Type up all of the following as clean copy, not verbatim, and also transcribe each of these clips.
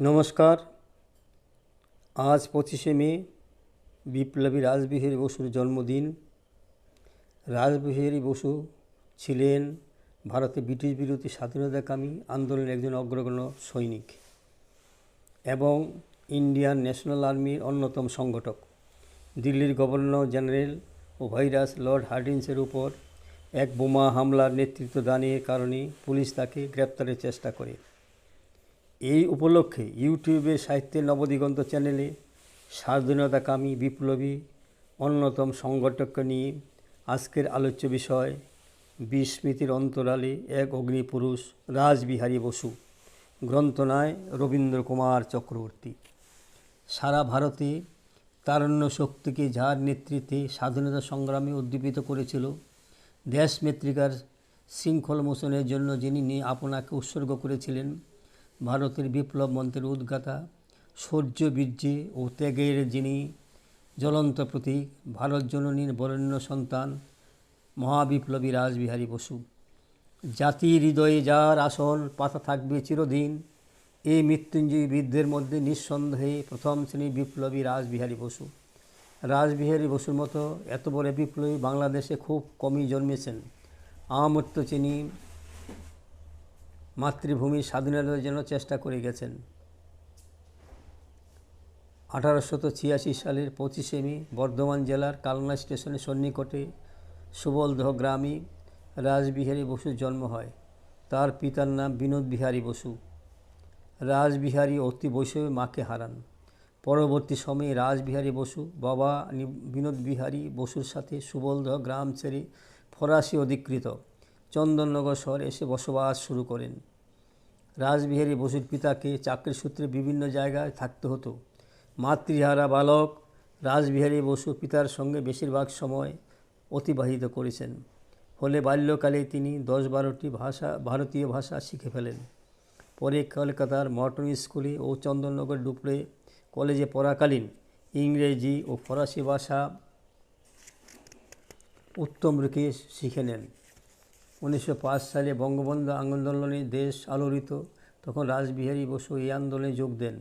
নমস্কার। আজ 25শে মে বিপ্লবী রাসবিহারী বসুর জন্মদিন। রাসবিহারী বসু ছিলেন ভারতে ব্রিটিশ বিরোধী স্বাধীনতাকামী আন্দোলনের একজন অগ্রগণ্য সৈনিক এবং ইন্ডিয়ান ন্যাশনাল আর্মির অন্যতম সংগঠক। দিল্লির গভর্নর জেনারেল ও ভাইরাস লর্ড হার্ডিঞ্জের উপর এক বোমা হামলার নেতৃত্ব দানের কারণে পুলিশ তাকে গ্রেপ্তারের চেষ্টা করে। এই উপলক্ষে ইউটিউবে সাহিত্যের নবদিগন্ত চ্যানেলে স্বাধীনতাকামী বিপ্লবী অন্যতম সংগঠককে নিয়ে আজকের আলোচ্য বিষয় বিস্মৃতির অন্তরালে এক অগ্নিপুরুষ রাসবিহারী বসু। গ্রন্থনায় রবীন্দ্র কুমার চক্রবর্তী। সারা ভারতে তারুণ্য শক্তিকে যার নেতৃত্বে স্বাধীনতা সংগ্রামে উদ্দীপিত করেছিল, দেশমেত্রিকার শৃঙ্খল মোচনের জন্য যিনি আপনাকে উৎসর্গ করেছিলেন, ভারতের বিপ্লব মন্ত্রের উদ্গাতা, শৌর্য বীর্যে ও ত্যাগের যিনি জ্বলন্ত প্রতীক, ভারত জননীর বরেণ্য সন্তান মহাবিপ্লবী রাসবিহারী বসু। জাতির হৃদয়ে যার আসন পাতা থাকবে চিরদিন, এই মৃত্যুঞ্জয়ী বৃদ্ধের মধ্যে নিঃসন্দেহে প্রথম শ্রেণীর বিপ্লবী রাসবিহারী বসু। রাসবিহারী বসুর মতো এত বড় বিপ্লবী বাংলাদেশে খুব কমই জন্মেছেন। আমৃত্য চিনি মাতৃভূমির স্বাধীনতার জন্য চেষ্টা করে গেছেন। 1886 সালের 25শে মে বর্ধমান জেলার কালনা স্টেশনের সন্নিকটে সুবলদহ গ্রামে রাসবিহারী বসুর জন্ম হয়। তার পিতার নাম বিনোদ বিহারী বসু। রাসবিহারী অতি বৈশবে মাকে হারান। পরবর্তী সময়ে রাসবিহারী বসু বাবা বিনোদ বিহারী বসুর সাথে সুবলদহ গ্রাম ছেড়ে ফরাসি অধিকৃত চন্দননগর শহরে এসে বসবাস শুরু করেন। রাসবিহারী বসুর পিতাকে চাকরির সূত্রে বিভিন্ন জায়গায় থাকতে হতো। মাতৃহারা বালক রাসবিহারী বসু পিতার সঙ্গে বেশিরভাগ সময় অতিবাহিত করেছেন। ফলে বাল্যকালে তিনি 10-12টি ভারতীয় ভাষা শিখে ফেলেন। পরে কলকাতার মর্টন স্কুলে ও চন্দননগর ডুপ্লে কলেজে পড়াকালীন ইংরেজি ও ফরাসি ভাষা উত্তম রূপে শিখে নেন। 1905 সালে বঙ্গবন্ধু আন্দোলনে দেশ আলোড়িত, তখন রাসবিহারী বসু এই আন্দোলনে যোগ দেন।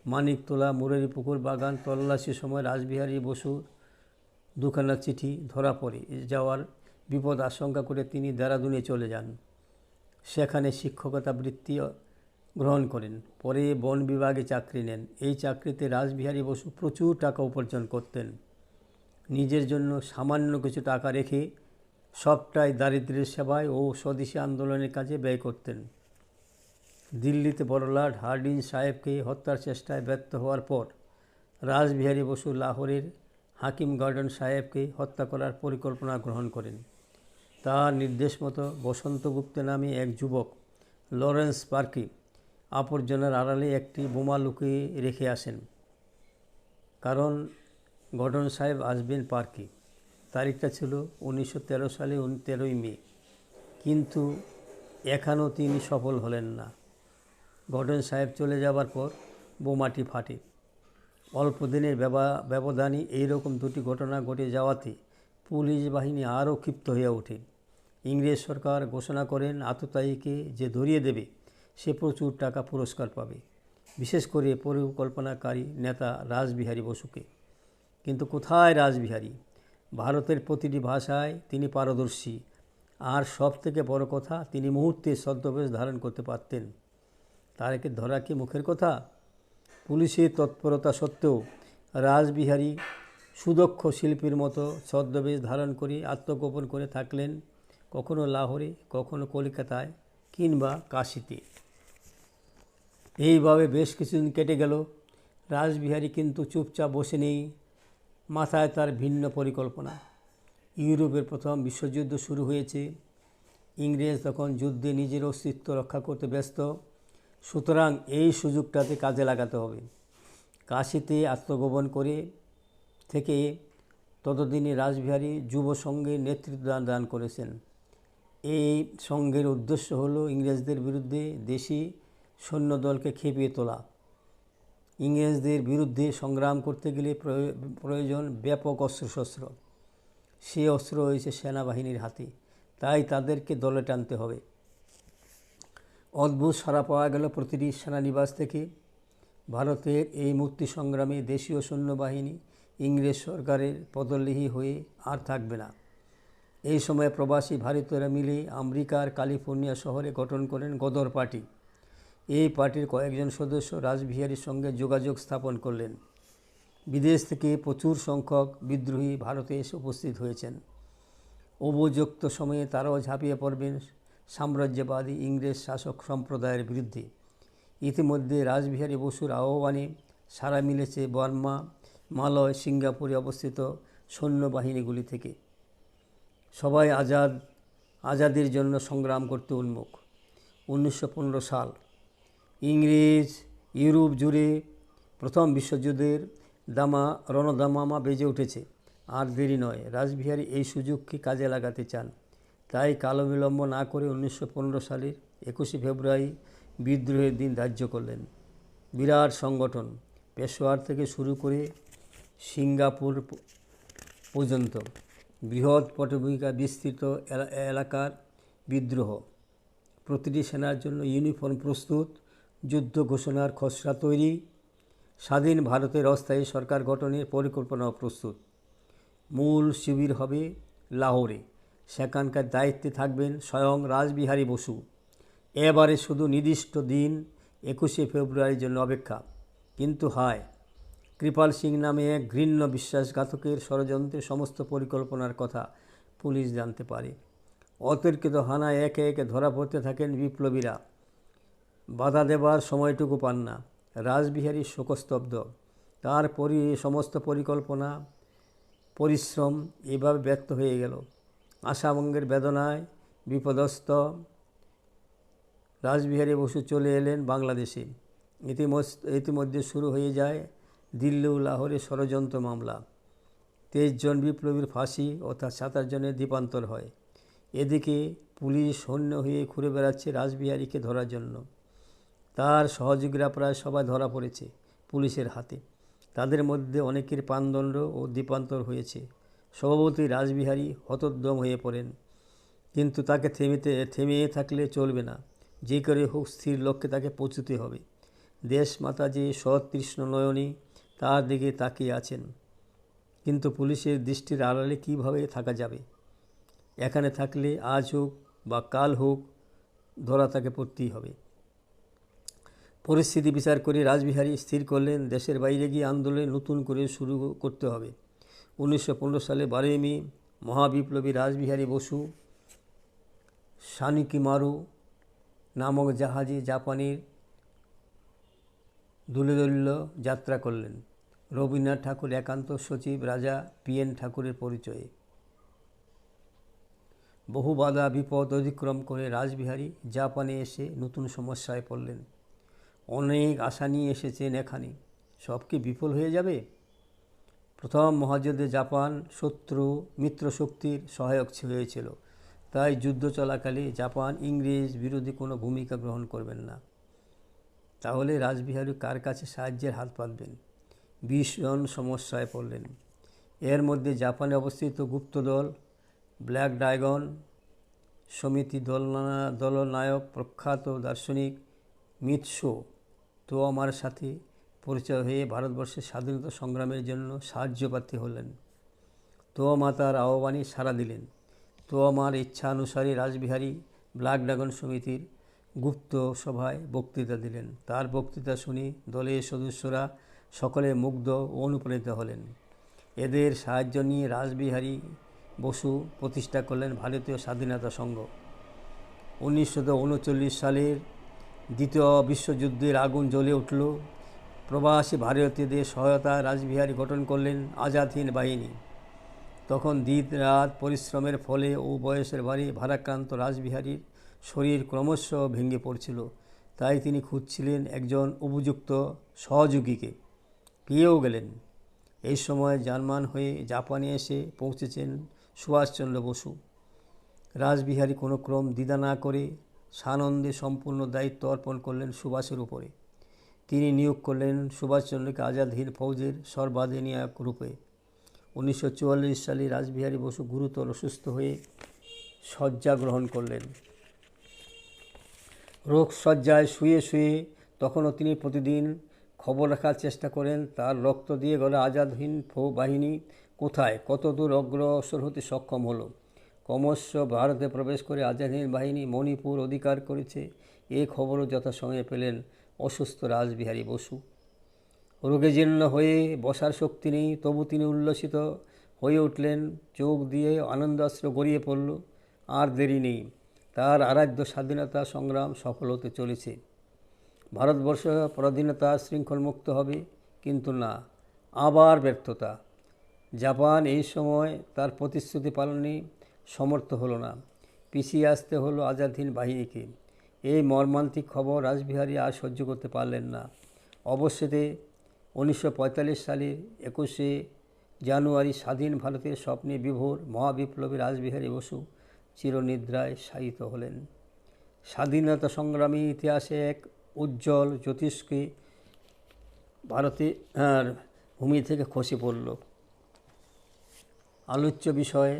মানিকতলা, মুরারি পুকুর বাগান তল্লাশির সময় রাসবিহারী বসুর দুখানা চিঠি ধরা পড়ে যাওয়ার বিপদ আশঙ্কা করে তিনি দেরাদুনে চলে যান। সেখানে শিক্ষকতা বৃত্তি গ্রহণ করেন। পরে বন বিভাগে চাকরি নেন। এই চাকরিতে রাসবিহারী বসু প্রচুর টাকা উপার্জন করতেন। নিজের জন্য সামান্য কিছু টাকা রেখে সবটাই দারিদ্র্যের সেবায় ও স্বদেশী আন্দোলনের কাজে ব্যয় করতেন। দিল্লিতে বড়লাট হার্ডিঞ্জ সাহেবকে হত্যার চেষ্টায় ব্যর্থ হওয়ার পর রাসবিহারী বসু লাহোরের হাকিম গার্ডন সাহেবকে হত্যা করার পরিকল্পনা গ্রহণ করেন। তার নির্দেশ মতো বসন্তগুপ্ত নামে এক যুবক লরেন্স পার্কে আবর্জনার আড়ালে একটি বোমা লুকিয়ে রেখে আসেন, কারণ গর্ডন সাহেব আসবেন পার্কে। তারিখটা ছিল 1913 সালে 13ই মে। কিন্তু এখানেও তিনি সফল হলেন না। গর্ডন সাহেব চলে যাবার পর বোমাটি ফাটে। অল্প দিনের ব্যবধানে এইরকম দুটি ঘটনা ঘটে যাওয়াতে পুলিশ বাহিনী আরও ক্ষিপ্ত হয়ে ওঠে। ইংরেজ সরকার ঘোষণা করেন আততায়ীকে যে ধরিয়ে দেবে সে প্রচুর টাকা পুরস্কার পাবে, বিশেষ করে পরিকল্পনাকারী নেতা রাসবিহারী বসুকে। কিন্তু কোথায় রাসবিহারী? ভারতের প্রতিটি ভাষায় তিনি পারদর্শী, আর সব থেকে বড় কথা, তিনি মুহূর্তে ছদ্মবেশ ধারণ করতে পারতেন। তাকে ধরা কি মুখের কথা? পুলিশের তৎপরতা সত্ত্বেও রাসবিহারী সুদক্ষ শিল্পীর মতো ছদ্মবেশ ধারণ করে আত্মগোপন করে থাকলেন, কখনো লাহোরে, কখনো কলকাতায় কিংবা কাশীতে। এইভাবে বেশ কিছুদিন কেটে গেল। রাসবিহারী কিন্তু চুপচাপ বসে নেই। মাথায় তার ভিন্ন পরিকল্পনা। ইউরোপের প্রথম বিশ্বযুদ্ধ শুরু হয়েছে। ইংরেজ তখন যুদ্ধে নিজের অস্তিত্ব রক্ষা করতে ব্যস্ত। সুতরাং এই সুযোগটাতে কাজে লাগাতে হবে। কাশীতে আত্মগোপন করে থেকে ততদিনে রাসবিহারী যুব সংঘের নেতৃত্ব দান করেছেন। এই সংঘের উদ্দেশ্য হল ইংরেজদের বিরুদ্ধে দেশি সৈন্যদলকে খেপিয়ে তোলা। ইংরেজদের বিরুদ্ধে সংগ্রাম করতে গেলে প্রয়োজন ব্যাপক অস্ত্রশস্ত্র। সে অস্ত্র হয়েছে সেনাবাহিনীর হাতে, তাই তাদেরকে দলে টানতে হবে। অদ্ভুত সাড়া পাওয়া গেল প্রতিটি সেনানিবাস থেকে। ভারতের এই মুক্তি সংগ্রামে দেশীয় সৈন্যবাহিনী ইংরেজ সরকারের পদলেহী হয়ে আর থাকবে না। এই সময় প্রবাসী ভারতীয়রা মিলে আমেরিকার ক্যালিফোর্নিয়া শহরে গঠন করেন গদর পার্টি। এই পার্টির কয়েকজন সদস্য রাসবিহারীর সঙ্গে যোগাযোগ স্থাপন করলেন। বিদেশ থেকে প্রচুর সংখ্যক বিদ্রোহী ভারতে এসে উপস্থিত হয়েছেন। উপযুক্ত সময়ে তারাও ঝাঁপিয়ে পড়বেন সাম্রাজ্যবাদী ইংরেজ শাসক সম্প্রদায়ের বিরুদ্ধে। ইতিমধ্যে রাসবিহারী বসুর আহ্বানে সাড়া মিলেছে বার্মা, মালয়, সিঙ্গাপুরে অবস্থিত সৈন্যবাহিনীগুলি থেকে। সবাই আজাদির জন্য সংগ্রাম করতে উন্মুখ। 1915 সাল। ইংরেজ ইউরোপ জুড়ে প্রথম বিশ্বযুদ্ধের রণদামামা বেজে উঠেছে। আর দেরি নয়, রাসবিহারী এই সুযোগকে কাজে লাগাতে চান। তাই কালবিলম্ব না করে 1915 সালের 21শে ফেব্রুয়ারি বিদ্রোহের দিন ধার্য করলেন। বিরাট সংগঠন, পেশোয়ার থেকে শুরু করে সিঙ্গাপুর পর্যন্ত বৃহৎ পটভূমিকা বিস্তৃত এলাকার বিদ্রোহ। প্রতিটি সেনার জন্য ইউনিফর্ম প্রস্তুত, যুদ্ধ ঘোষণার খসড়া তৈরি, স্বাধীন ভারতের অস্থায়ী সরকার গঠনের পরিকল্পনাও প্রস্তুত। মূল শিবির হবে লাহোরে। সেখানকার দায়িত্বে থাকবেন স্বয়ং রাসবিহারী বসু। এবারে শুধু নির্দিষ্ট দিন 21শে ফেব্রুয়ারির জন্য অপেক্ষা। কিন্তু হায়, কৃপাল সিং নামে এক ঘৃণ্য বিশ্বাসঘাতকের ষড়যন্ত্রে সমস্ত পরিকল্পনার কথা পুলিশ জানতে পারে। অতর্কিত হানায় একে একে ধরা পড়তে থাকেন বিপ্লবীরা। বাধা দেবার সময়টুকু পান না। রাসবিহারী শোকস্তব্ধ। তার সমস্ত পরিকল্পনা, পরিশ্রম এভাবে ব্যর্থ হয়ে গেল। আশাভঙ্গের বেদনায় বিপদস্ত রাসবিহারী বসু চলে এলেন বাংলাদেশে। ইতিমধ্যে শুরু হয়ে যায় দিল্লি ও লাহোরে ষড়যন্ত্র মামলা। 23 জন বিপ্লবীর ফাঁসি ও তার 27 জনের দ্বীপান্তর হয়। এদিকে পুলিশ হন্য হয়ে ঘুরে বেড়াচ্ছে রাসবিহারীকে ধরার জন্য। তার সহযোগীরা প্রায় সবাই ধরা পড়েছে পুলিশের হাতে। তাদের মধ্যে অনেকের প্রাণদণ্ড ও দ্বীপান্তর হয়েছে। স্বভাবতই রাসবিহারী হতোদ্যম হয়ে পড়েন। কিন্তু তাকে থেমে থাকলে চলবে না। যে করে হোক স্থির লক্ষ্যে তাকে পৌঁছতে হবে। দেশমাতা যে সতৃষ্ণ নয়নে তার দিকে তাকিয়ে আছেন। কিন্তু পুলিশের দৃষ্টির আড়ালে কীভাবে থাকা যাবে? এখানে থাকলে আজ হোক বা কাল হোক ধরা তাকে পড়তেই হবে। পরিস্থিতি বিচার করে রাসবিহারী স্থির করলেন দেশের বাইরে গিয়ে আন্দোলন নতুন করে শুরু করতে হবে। 1915 সালে 12 মে মহাবিপ্লবী রাসবিহারী বসু সানিকিমারু নামক জাহাজে জাপানের দুলেদল্য যাত্রা করলেন। রবীন্দ্রনাথ ঠাকুর একান্ত সচিব রাজা PN ঠাকুরের পরিচয়ে। বহু বাধা বিপদ অতিক্রম করে রাসবিহারী জাপানে এসে নতুন সমস্যায় পড়লেন। অনেক আশা নিয়ে এসেছেন এখানে, সব কি বিফল হয়ে যাবে? প্রথম মহাযুদ্ধে জাপান মিত্র শক্তির সহায়ক হয়েছিল। তাই যুদ্ধ চলাকালে জাপান ইংরেজ বিরোধী কোনো ভূমিকা গ্রহণ করবেন না। তাহলে রাসবিহারী কার কাছে সাহায্যের হাত পাতবেন? ভীষণ সমস্যায় পড়লেন। এর মধ্যে জাপানে অবস্থিত গুপ্তদল ব্ল্যাক ড্রাগন সমিতি দলনায়ক প্রখ্যাত দার্শনিক মিৎসো তোয়ামার সাথে পরিচয় হয়ে ভারতবর্ষের স্বাধীনতা সংগ্রামের জন্য সাহায্যপ্রার্থী হলেন। তোয়ামা তার আহ্বানে সাড়া দিলেন। তোয়ামার ইচ্ছানুসারে রাসবিহারী ব্ল্যাক ড্রাগন সমিতির গুপ্ত সভায় বক্তৃতা দিলেন। তার বক্তৃতা শুনে দলের সদস্যরা সকলে মুগ্ধ ও অনুপ্রাণিত হলেন। এদের সাহায্য নিয়ে রাসবিহারী বসু প্রতিষ্ঠা করলেন ভারতীয় স্বাধীনতা সংঘ। 1939 সালের দ্বিতীয় বিশ্বযুদ্ধের আগুন জ্বলে উঠল। প্রবাসী ভারতীয়দের সহায়তায় রাসবিহারী গঠন করলেন আজাদ হিন্দ বাহিনী। তখন দিন রাত পরিশ্রমের ফলে ও বয়সের ভারে ভারাক্রান্ত রাসবিহারীর শরীর ক্রমশ ভেঙে পড়ছিল। তাই তিনি খুঁজছিলেন একজন উপযুক্ত সহযোগীকে। পেয়েও গেলেন। এই সময় জার্মান হয়ে জাপানে এসে পৌঁছেছেন সুভাষচন্দ্র বসু। রাসবিহারী কোনো ক্রম দ্বিধা না করে সানন্দে সম্পূর্ণ দায়িত্ব অর্পণ করলেন সুভাষের উপরে। তিনি নিয়োগ করলেন সুভাষচন্দ্রকে আজাদ হিন্দ ফৌজের সর্বাধিনায়ক রূপে। 1944 সালে রাসবিহারী বসু গুরুতর অসুস্থ হয়ে শয্যা গ্রহণ করলেন। রোগ শয্যায় শুয়ে শুয়ে তখনও তিনি প্রতিদিন খবর রাখার চেষ্টা করেন তার রক্ত দিয়ে গড়া আজাদ হিন্দ বাহিনী কোথায়, কতদূর অগ্রসর হতে সক্ষম হলো। ক্রমশ ভারতে প্রবেশ করে আজাদ হিন্দ বাহিনী মণিপুর অধিকার করেছে, এ খবরও যথাসময়ে পেলেন অসুস্থ রাসবিহারী বসু। রোগে জীর্ণ হয়ে বসার শক্তি নেই, তবু তিনি উল্লসিত হয়ে উঠলেন, চোখ দিয়ে আনন্দাশ্রু গড়িয়ে পড়ল। আর দেরি নেই, তার আরাধ্য স্বাধীনতা সংগ্রাম সফল হতে চলেছে। ভারতবর্ষ পরাধীনতা শৃঙ্খলমুক্ত হবে, কিন্তু না, আবার ব্যর্থতা। জাপান এই সময় তার প্রতিশ্রুতি পালনে সমর্থ হলো না, পিছিয়ে আসতে হলো আজাদ হিন্দ বাহিনীকে। এই মর্মান্তিক খবর রাসবিহারী আর সহ্য করতে পারলেন না। অবশেষে 1945 সালের 21শে জানুয়ারি স্বাধীন ভারতের স্বপ্নে বিভোর মহাবিপ্লবী রাসবিহারী বসু চিরনিদ্রায় শায়িত হলেন। স্বাধীনতা সংগ্রামী ইতিহাসে এক উজ্জ্বল জ্যোতিষ্কে ভারতের ভূমি থেকে খসে পড়ল। আলোচ্য বিষয়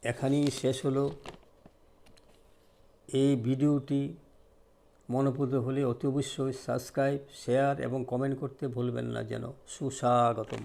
এখানেই শেষ হলো। এই ভিডিওটি মনোপুত হলে অতি অবশ্যই সাবস্ক্রাইব, শেয়ার এবং কমেন্ট করতে ভুলবেন না যেন। সুস্বাগতম।